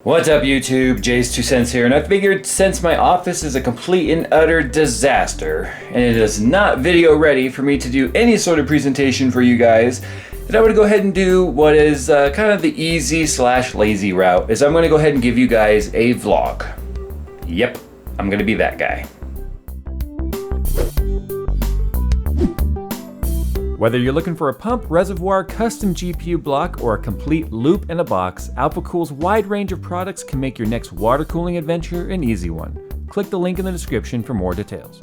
What's up YouTube, JayzTwoCents here, and I figured since my office is a complete and utter disaster, and it is not video ready for me to do any sort of presentation for you guys, that I would go ahead and do what is kind of the easy / lazy route, is I'm going to go ahead and give you guys a vlog. Yep, I'm going to be that guy. Whether you're looking for a pump, reservoir, custom GPU block, or a complete loop in a box, AlphaCool's wide range of products can make your next water cooling adventure an easy one. Click the link in the description for more details.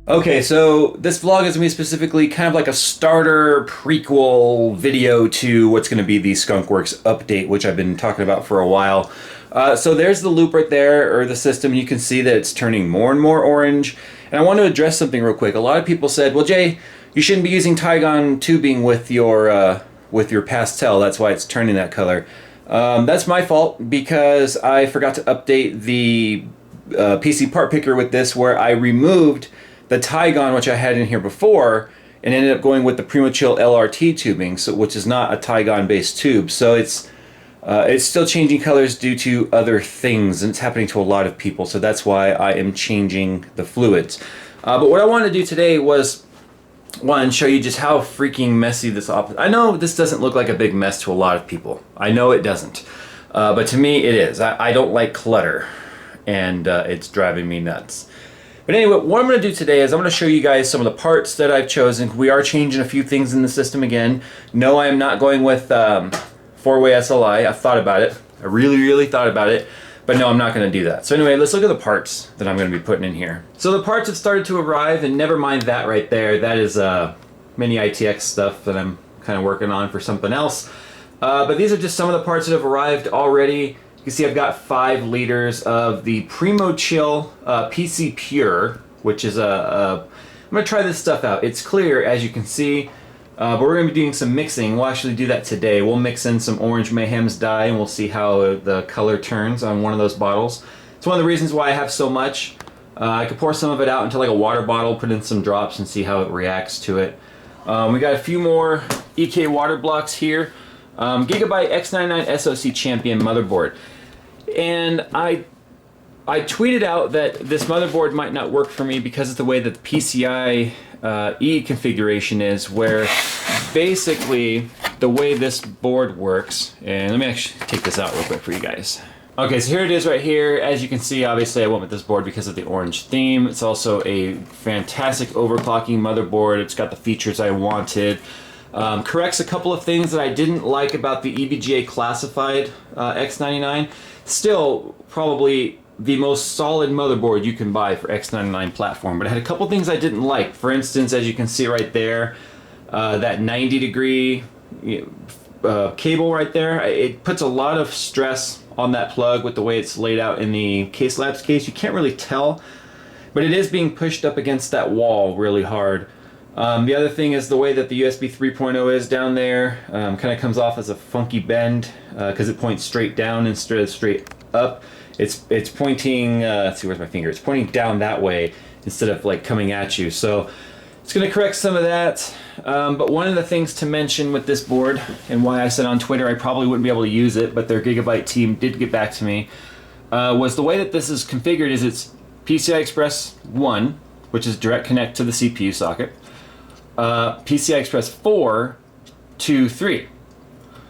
Okay, so this vlog is going to be specifically kind of like a starter prequel video to what's going to be the Skunkworks update, which I've been talking about for a while. So there's the loop right there, or the system. You can see that it's turning more and more orange. And I want to address something real quick. A lot of people said, well, Jay, you shouldn't be using Tygon tubing with your pastel. That's why it's turning that color. That's my fault because I forgot to update the PC part picker with this, where I removed the Tygon, which I had in here before, and ended up going with the PrimoChill LRT tubing, so which is not a Tygon-based tube. So it's still changing colors due to other things, and it's happening to a lot of people, so that's why I am changing the fluids. But what I wanted to do today was, one, show you just how freaking messy this office. I know this doesn't look like a big mess to a lot of people. I know it doesn't. But to me, it is. I don't like clutter, and it's driving me nuts. But anyway, what I'm going to do today is I'm going to show you guys some of the parts that I've chosen. We are changing a few things in the system again. No, I am not going with 4-way SLI. I've thought about it. I really thought about it. But no, I'm not going to do that. So anyway, let's look at the parts that I'm going to be putting in here. So the parts have started to arrive, and never mind that right there. That is mini ITX stuff that I'm kind of working on for something else. But these are just some of the parts that have arrived already. You can see I've got 5 liters of the PrimoChill PC Pure, which is I'm going to try this stuff out. It's clear, as you can see. But we're going to be doing some mixing. We'll actually do that today. We'll mix in some Orange Mayhem's dye, and we'll see how the color turns on one of those bottles. It's one of the reasons why I have so much. I could pour some of it out into like a water bottle, put in some drops, and see how it reacts to it. We got a few more EK water blocks here. Gigabyte X99 SoC Champion motherboard. And I tweeted out that this motherboard might not work for me because of the way that the PCIe configuration is, where basically the way this board works, and let me actually take this out real quick for you guys. Okay, so here it is right here. As you can see, obviously I went with this board because of the orange theme. It's also a fantastic overclocking motherboard. It's got the features I wanted. Corrects a couple of things that I didn't like about the EVGA classified X99. Still, probably the most solid motherboard you can buy for X99 platform, but it had a couple things I didn't like. For instance, as you can see right there, that 90-degree cable right there, it puts a lot of stress on that plug with the way it's laid out in the case labs case. You can't really tell, but it is being pushed up against that wall really hard. The other thing is the way that the USB 3.0 is down there, kind of comes off as a funky bend because it points straight down instead of straight up. It's pointing, let's see, where's my finger? It's pointing down that way instead of like coming at you. So it's going to correct some of that. But one of the things to mention with this board, and why I said on Twitter I probably wouldn't be able to use it, but their Gigabyte team did get back to me, was the way that this is configured is it's PCI Express 1, which is direct connect to the CPU socket, PCI Express 4 to 3.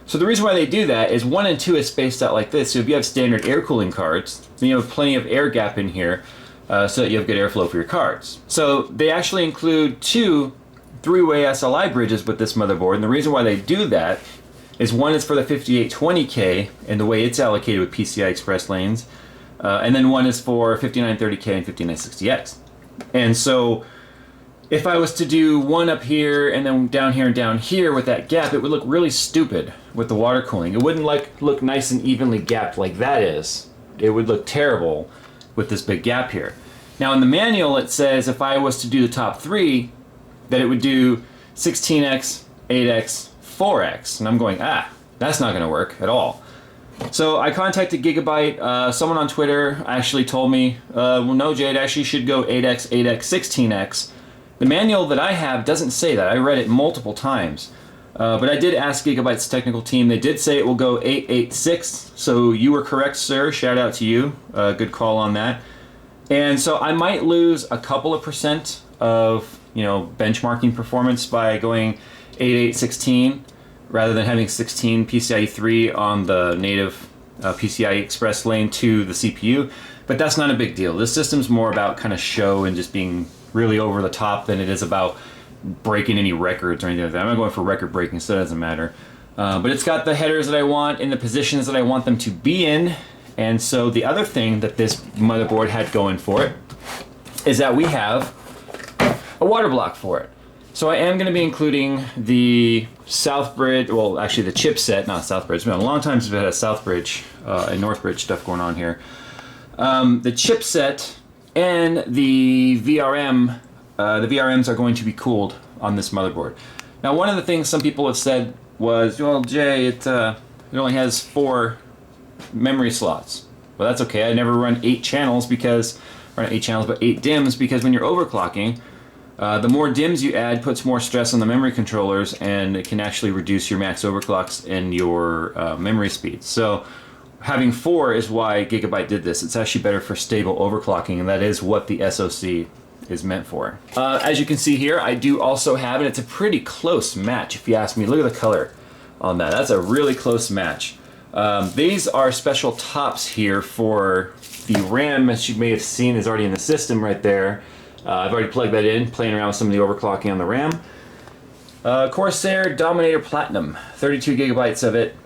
So the reason why they do that is 1 and 2 is spaced out like this. So if you have standard air cooling cards, then you have plenty of air gap in here so that you have good airflow for your cards. So they actually include 2 3-way SLI bridges with this motherboard. And the reason why they do that is one is for the 5820K and the way it's allocated with PCI Express lanes. And then one is for 5930K and 5960X. And so if I was to do one up here and then down here and down here with that gap, it would look really stupid with the water cooling. It wouldn't look nice and evenly gapped like that is. It would look terrible with this big gap here. Now in the manual it says if I was to do the top 3, that it would do 16x, 8x, 4x. And I'm going, that's not going to work at all. So I contacted Gigabyte. Someone on Twitter actually told me, well, no, Jay, it actually should go 8x, 8x, 16x. The manual that I have doesn't say that. I read it multiple times. But I did ask Gigabyte's technical team. They did say it will go 886, so you were correct, sir. Shout out to you. Good call on that. And so I might lose a couple of percent of, benchmarking performance by going 8816 rather than having 16 PCIe 3 on the native PCIe Express lane to the CPU. But that's not a big deal. This system's more about kind of show and just being really over the top than it is about breaking any records or anything like that. I'm not going for record breaking, so that doesn't matter. But it's got the headers that I want in the positions that I want them to be in. And so the other thing that this motherboard had going for it is that we have a water block for it. So I am going to be including the Southbridge, well actually the chipset, not Southbridge. It's been a long time since we had a Southbridge and Northbridge stuff going on here. The chipset and the VRM, the VRMs are going to be cooled on this motherboard. Now one of the things some people have said was, well Jay, it only has 4 memory slots. Well, that's okay. I never run 8 channels because, or not 8 channels, but 8 DIMMs, because when you're overclocking, the more DIMMs you add puts more stress on the memory controllers, and it can actually reduce your max overclocks and your memory speed. So having 4 is why Gigabyte did this. It's actually better for stable overclocking, and that is what the SoC is meant for. As you can see here, I do also have, and it's a pretty close match if you ask me. Look at the color on that. That's a really close match. These are special tops here for the RAM, as you may have seen is already in the system right there. I've already plugged that in, playing around with some of the overclocking on the RAM. Corsair Dominator Platinum, 32 gigabytes of it,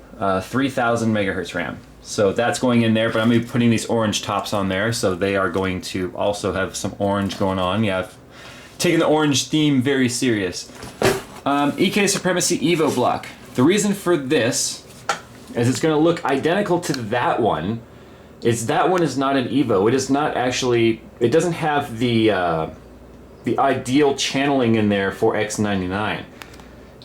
3000 megahertz RAM. So that's going in there, but I'm going to be putting these orange tops on there, so they are going to also have some orange going on. Yeah, I've taken the orange theme very serious. EK Supremacy Evo block. The reason for this is it's going to look identical to that one. That one is not an Evo. It is not actually, it doesn't have the ideal channeling in there for X99.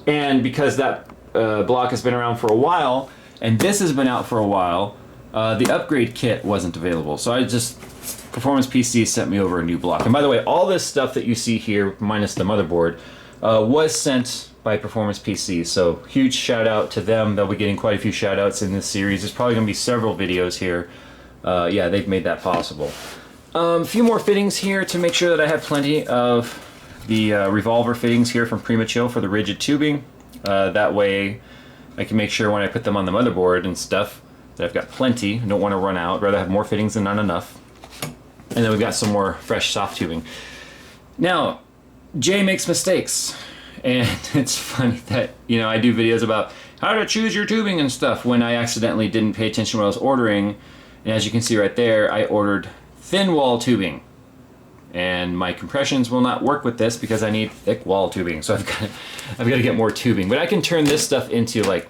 And because that block has been around for a while, and this has been out for a while, the upgrade kit wasn't available. So Performance PC sent me over a new block. And by the way, all this stuff that you see here, minus the motherboard, was sent by Performance PC. So huge shout out to them. They'll be getting quite a few shout outs in this series. There's probably going to be several videos here. Yeah, they've made that possible. A few more fittings here to make sure that I have plenty of the revolver fittings here from Prima Chill for the rigid tubing. That way I can make sure when I put them on the motherboard and stuff that I've got plenty. I don't want to run out. I'd rather have more fittings than not enough. And then we've got some more fresh soft tubing. Now, Jay makes mistakes. And it's funny that, I do videos about how to choose your tubing and stuff when I accidentally didn't pay attention when I was ordering. And as you can see right there, I ordered thin wall tubing. And my compressions will not work with this because I need thick wall tubing. So I've got to get more tubing. But I can turn this stuff into like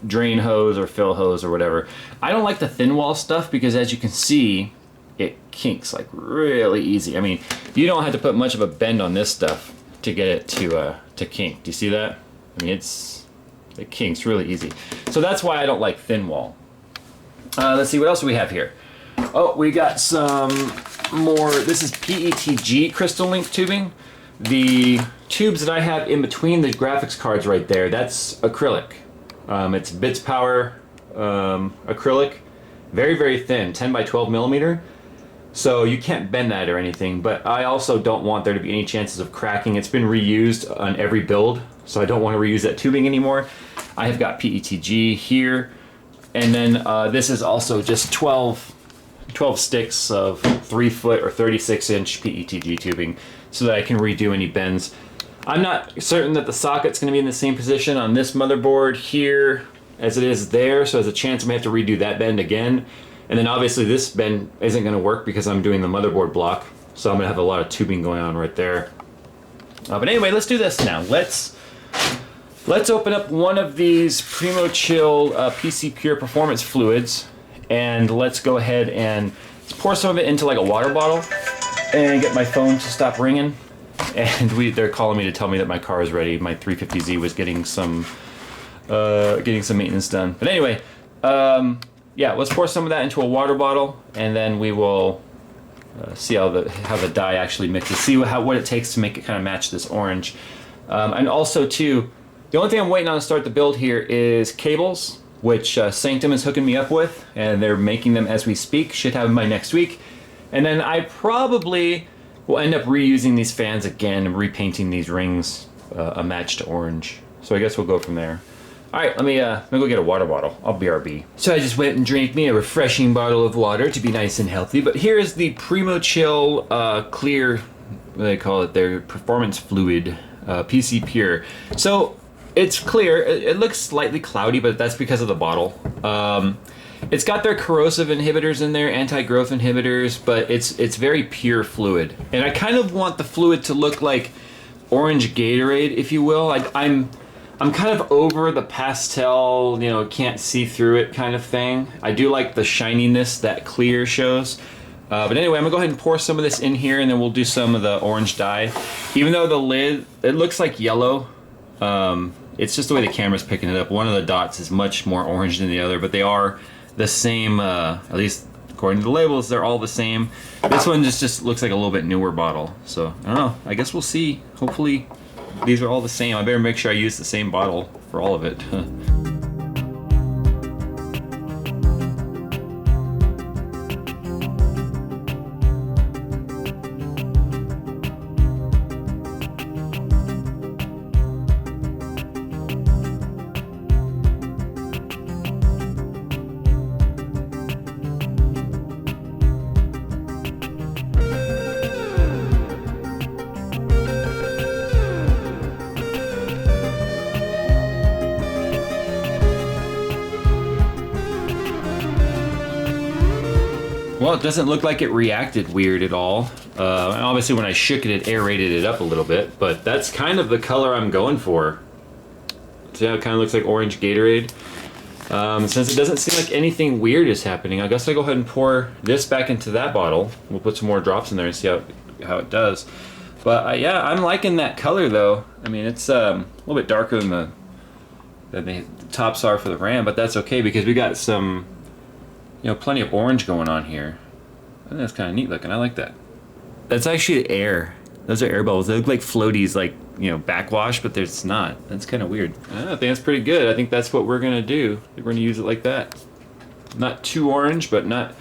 drain hose or fill hose or whatever. I don't like the thin wall stuff because as you can see, it kinks like really easy. I mean, you don't have to put much of a bend on this stuff to get it to kink. Do you see that? I mean, it kinks really easy. So that's why I don't like thin wall. Let's see, what else do we have here? Oh, we got some more. This is PETG crystal link tubing. The tubes that I have in between the graphics cards right there, that's acrylic. It's Bits Power acrylic. Very, very thin, 10 by 12 millimeter. So you can't bend that or anything, but I also don't want there to be any chances of cracking. It's been reused on every build, so I don't want to reuse that tubing anymore. I have got PETG here, and then this is also just 12 sticks of 3-foot or 36-inch PETG tubing so that I can redo any bends. I'm not certain that the socket's going to be in the same position on this motherboard here as it is there, so there's a chance I may have to redo that bend again. And then obviously this bend isn't going to work because I'm doing the motherboard block, so I'm going to have a lot of tubing going on right there. But anyway, let's do this now. Let's open up one of these Primo Chill PC Pure Performance fluids, and let's go ahead and pour some of it into like a water bottle and get my phone to stop ringing. And they're calling me to tell me that my car is ready. My 350Z was getting some maintenance done. But anyway, yeah, let's pour some of that into a water bottle, and then we will see how the dye actually mixes. See what it takes to make it kind of match this orange. And also too, the only thing I'm waiting on to start the build here is cables, which Sanctum is hooking me up with, and they're making them as we speak. Should have them by next week. And then I probably will end up reusing these fans again and repainting these rings a match to orange. So I guess we'll go from there. All right, let me go get a water bottle. I'll BRB. So I just went and drank me a refreshing bottle of water to be nice and healthy. But here is the Primo Chill clear, what do they call it there, performance fluid, PC Pure. So it's clear. It looks slightly cloudy, but that's because of the bottle. It's got their corrosive inhibitors in there, anti-growth inhibitors, but it's very pure fluid. And I kind of want the fluid to look like orange Gatorade, if you will. I'm kind of over the pastel, you know, can't see through it kind of thing. I do like the shininess that clear shows. But anyway, I'm gonna go ahead and pour some of this in here, and then we'll do some of the orange dye. Even though the lid, it looks like yellow, it's just the way the camera's picking it up. One of the dots is much more orange than the other, but they are the same, at least according to the labels, they're all the same. This one just looks like a little bit newer bottle. So, I don't know, I guess we'll see. Hopefully these are all the same. I better make sure I use the same bottle for all of it. Well, it doesn't look like it reacted weird at all. And obviously when I shook it, it aerated it up a little bit, but that's kind of the color I'm going for. See how it kind of looks like orange Gatorade? Since it doesn't seem like anything weird is happening, I guess I'll go ahead and pour this back into that bottle. We'll put some more drops in there and see how it does. But yeah, I'm liking that color though. I mean, it's a little bit darker than the tops are for the RAM, but that's okay because we got some, you know, plenty of orange going on here. I think that's kind of neat looking. I like that. That's actually air. Those are air bubbles. They look like floaties, like, you know, backwash, but it's not. That's kind of weird. I think that's pretty good. I think that's what we're gonna do. We're gonna use it like that. Not too orange, but not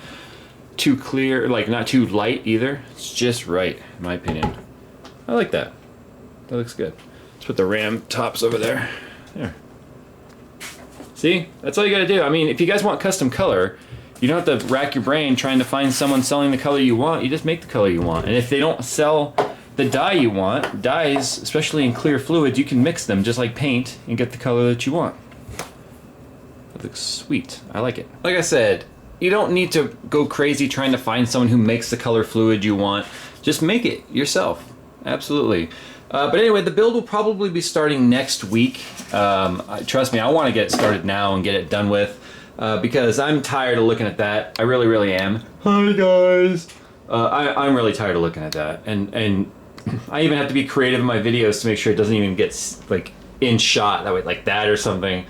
too clear, like not too light either. It's just right, in my opinion. I like that. That looks good. Let's put the RAM tops over there. There. See? That's all you gotta do. I mean, if you guys want custom color, you don't have to rack your brain trying to find someone selling the color you want. You just make the color you want. And if they don't sell the dye you want, dyes, especially in clear fluids, you can mix them just like paint and get the color that you want. That looks sweet. I like it. Like I said, you don't need to go crazy trying to find someone who makes the color fluid you want. Just make it yourself. Absolutely. But anyway, the build will probably be starting next week. Trust me, I want to get started now and get it done with. Because I'm tired of looking at that. I really, really am. Hi guys. I'm really tired of looking at that, and I even have to be creative in my videos to make sure it doesn't even get like in shot that way, like that or something.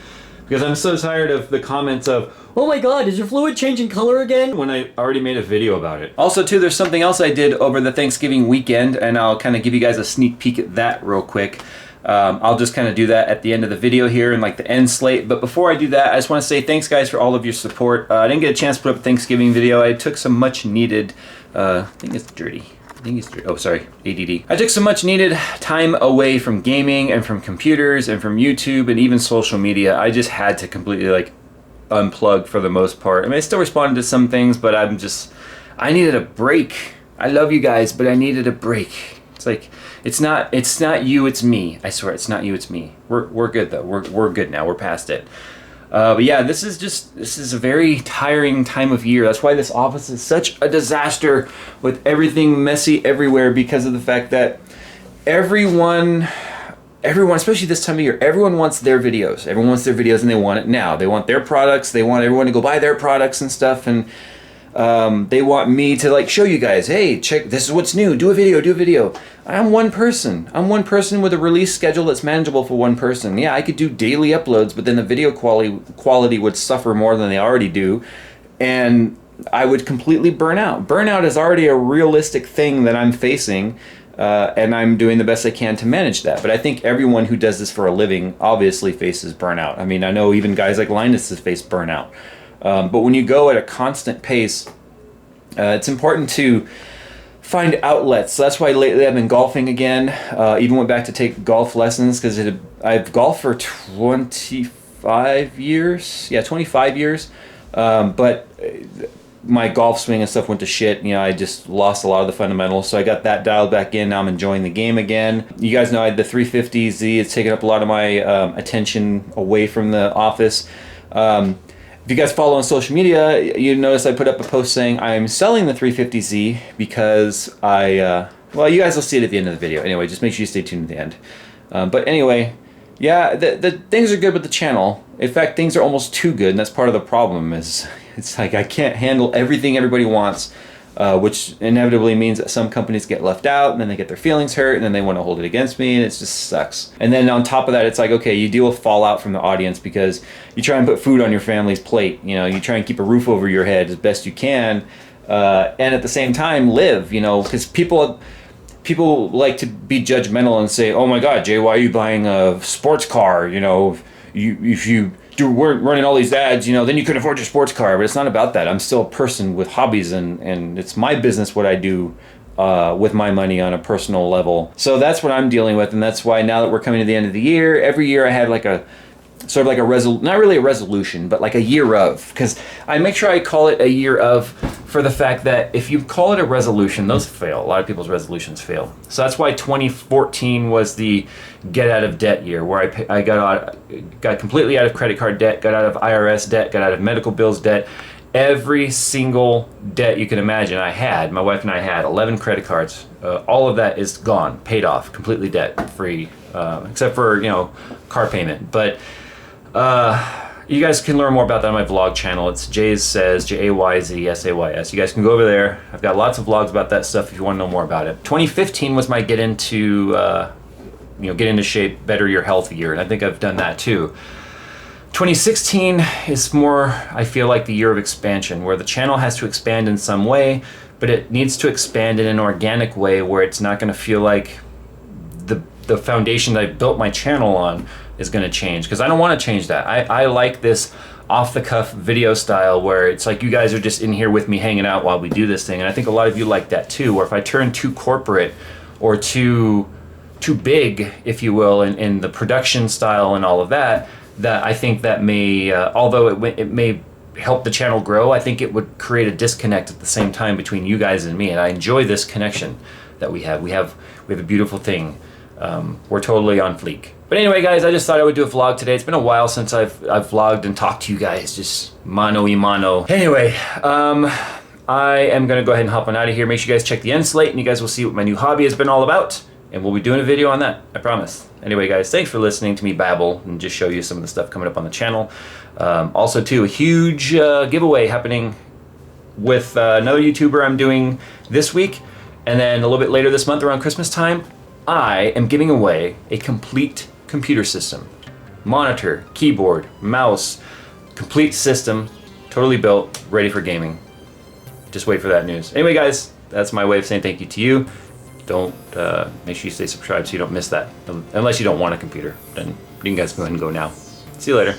Because I'm so tired of the comments of, "Oh my God, is your fluid changing color again?" when I already made a video about it. Also, too, there's something else I did over the Thanksgiving weekend, and I'll kind of give you guys a sneak peek at that real quick. I'll just kind of do that at the end of the video here in like the end slate. But before I do that, I just want to say thanks guys for all of your support. I didn't get a chance to put up a Thanksgiving video. I took some much needed, I think it's dirty. Oh, sorry, ADD. I took some much needed time away from gaming and from computers and from YouTube and even social media. I just had to completely like unplug for the most part. I mean, I still responded to some things, but I needed a break. I love you guys, but I needed a break. It's like, it's not you, it's me. I swear, it's not you, it's me. We're good though. We're good now. We're past it. But yeah, this is a very tiring time of year. That's why this office is such a disaster with everything messy everywhere, because of the fact that everyone, especially this time of year, everyone wants their videos. Everyone wants their videos and they want it now. They want their products. They want everyone to go buy their products and stuff. And they want me to like show you guys, hey, check, this is what's new, do a video. I'm one person with a release schedule that's manageable for one person. Yeah, I could do daily uploads, but then the video quality would suffer more than they already do, and I would completely burn out. Burnout is already a realistic thing that I'm facing, and I'm doing the best I can to manage that. But I think everyone who does this for a living obviously faces burnout. I mean, I know even guys like Linus has faced burnout. But when you go at a constant pace, it's important to find outlets. So that's why lately I've been golfing again. Even went back to take golf lessons because I've golfed for 25 years. Yeah, 25 years. But my golf swing and stuff went to shit. You know, I just lost a lot of the fundamentals. So I got that dialed back in. Now I'm enjoying the game again. You guys know I had the 350Z. It's taken up a lot of my attention away from the office. If you guys follow on social media, you notice I put up a post saying I'm selling the 350Z because well, you guys will see it at the end of the video. Anyway, just make sure you stay tuned to the end. But anyway, yeah, the things are good with the channel. In fact, things are almost too good, and that's part of the problem. Is it's like I can't handle everything everybody wants, which inevitably means that some companies get left out, and then they get their feelings hurt, and then they want to hold it against me, and it just sucks. And then on top of that, it's like, okay, you deal with fallout from the audience because you try and put food on your family's plate. You know, you try and keep a roof over your head as best you can, and at the same time live. You know, because people like to be judgmental and say, "Oh my God, Jay, why are you buying a sports car? You know, if you weren't running all these ads, you know, then you could afford your sports car." But it's not about that. I'm still a person with hobbies, and it's my business what I do with my money on a personal level. So that's what I'm dealing with, and that's why now that we're coming to the end of the year, every year I had like a sort of like a not really a resolution, but like a year of, because I make sure I call it a year of for the fact that if you call it a resolution, those fail. A lot of people's resolutions fail. So that's why 2014 was the get out of debt year, where I got completely out of credit card debt, got out of IRS debt, got out of medical bills debt. Every single debt you can imagine I had, my wife and I had 11 credit cards. All of that is gone, paid off, completely debt free, except for, you know, car payment. But you guys can learn more about that on my vlog channel. It's JayzSays, JayzSays. You guys can go over there. I've got lots of vlogs about that stuff if you want to know more about it. 2015 was my get into shape, better your health year, and I think I've done that too. 2016 is more, I feel like, the year of expansion, where the channel has to expand in some way, but it needs to expand in an organic way where it's not going to feel like the foundation that I built my channel on is going to change, because I don't want to change that. I like this off-the-cuff video style where it's like you guys are just in here with me hanging out while we do this thing, and I think a lot of you like that too, where if I turn too corporate or too big, if you will, in the production style and all of that, that I think that may, although it may help the channel grow, I think it would create a disconnect at the same time between you guys and me, and I enjoy this connection that we have. We have a beautiful thing. We're totally on fleek. But anyway, guys, I just thought I would do a vlog today. It's been a while since I've vlogged and talked to you guys, just mano y mano. Anyway, I am going to go ahead and hop on out of here. Make sure you guys check the end slate, and you guys will see what my new hobby has been all about. And we'll be doing a video on that, I promise. Anyway, guys, thanks for listening to me babble and just show you some of the stuff coming up on the channel. Also, too, a huge giveaway happening with another YouTuber I'm doing this week. And then a little bit later this month, around Christmas time, I am giving away a complete computer system. Monitor, keyboard, mouse, complete system, totally built, ready for gaming. Just wait for that news. Anyway, guys, that's my way of saying thank you to you. Don't make sure you stay subscribed so you don't miss that. Unless you don't want a computer, then you guys go ahead and go now. See you later.